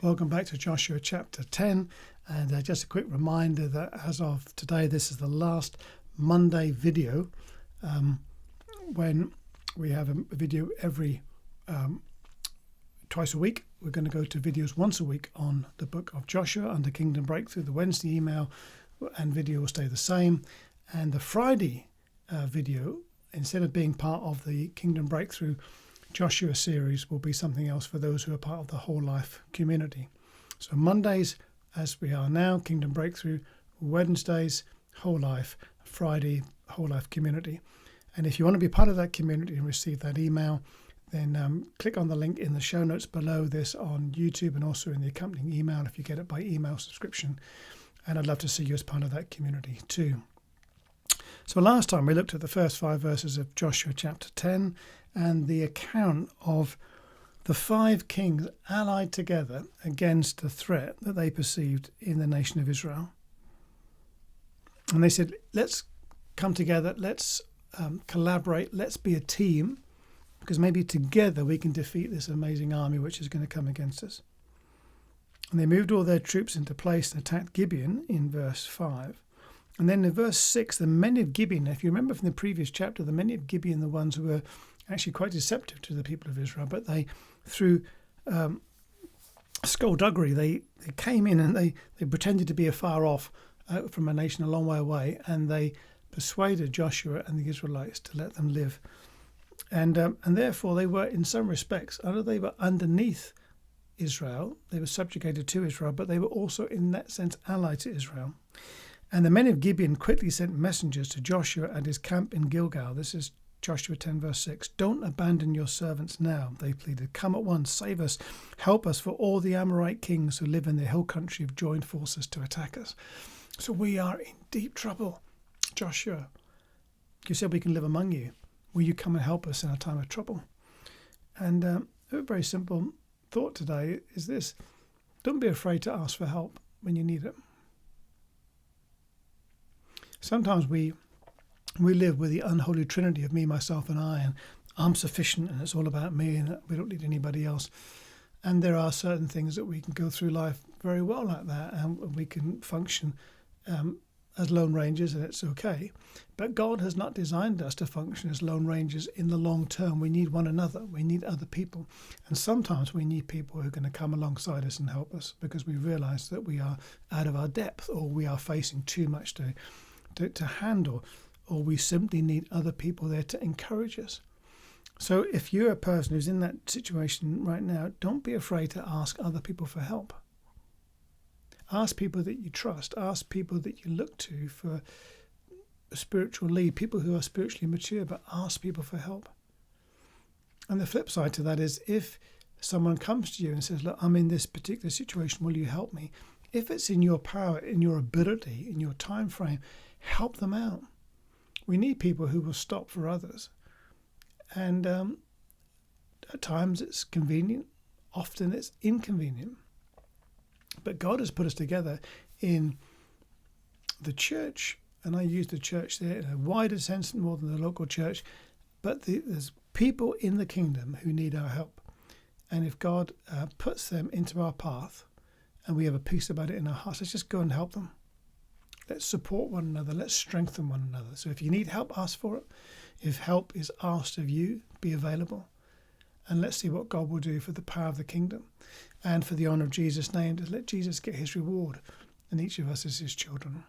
Welcome back to Joshua chapter 10, and just a quick reminder that as of today, this is the last Monday video, when we have a video every twice a week. We're going to go to videos once a week on the book of Joshua under Kingdom Breakthrough. The Wednesday email and video will stay the same, and the Friday video, instead of being part of the Kingdom Breakthrough Joshua series, will be something else for those who are part of the Whole Life community. So Mondays, as we are now, Kingdom Breakthrough; Wednesdays, Whole Life; Friday, Whole Life community. And if you want to be part of that community and receive that email, then click on the link in the show notes below this on YouTube, and also in the accompanying email if you get it by email subscription. And I'd love to see you as part of that community too. So last time we looked at the first 5 verses of Joshua chapter 10 and the account of the 5 kings allied together against the threat that they perceived in the nation of Israel. And they said, let's come together, let's collaborate, let's be a team, because maybe together we can defeat this amazing army which is going to come against us. And they moved all their troops into place and attacked Gibeon in verse 5. And then in verse 6, the men of Gibeon, if you remember from the previous chapter, the men of Gibeon, the ones who were actually quite deceptive to the people of Israel, but they, through skullduggery, they came in and they pretended to be afar off from a nation a long way away, and they persuaded Joshua and the Israelites to let them live. And therefore they were, in some respects, although they were underneath Israel, they were subjugated to Israel, but they were also in that sense allied to Israel. And the men of Gibeon quickly sent messengers to Joshua at his camp in Gilgal. This is Joshua 10 verse 6. Don't abandon your servants now, they pleaded. Come at once, save us, help us, for all the Amorite kings who live in the hill country have joined forces to attack us. So we are in deep trouble. Joshua, you said we can live among you. Will you come and help us in our time of trouble? And a very simple thought today is this: don't be afraid to ask for help when you need it. Sometimes we live with the unholy trinity of me, myself, and I, and I'm sufficient, and it's all about me, and we don't need anybody else. And there are certain things that we can go through life very well like that, and we can function as lone rangers, and it's okay. But God has not designed us to function as lone rangers in the long term. We need one another. We need other people. And sometimes we need people who are going to come alongside us and help us, because we realize that we are out of our depth, or we are facing too much to handle, or we simply need other people there to encourage us. So if you're a person who's in that situation right now, don't be afraid to ask other people for help. Ask people that you trust. Ask people that you look to for a spiritual lead, people who are spiritually mature, but ask people for help. And the flip side to that is, if someone comes to you and says, look, I'm in this particular situation, will you help me? If it's in your power, in your ability, in your time frame, help them out. We need people who will stop for others. And at times it's convenient, often it's inconvenient. But God has put us together in the church, and I use the church there in a wider sense more than the local church, but there's people in the kingdom who need our help. And if God puts them into our path and we have a peace about it in our hearts, let's just go and help them. Let's support one another. Let's strengthen one another. So if you need help, ask for it. If help is asked of you, be available. And let's see what God will do for the power of the kingdom and for the honour of Jesus' name, to let Jesus get his reward, and each of us as his children.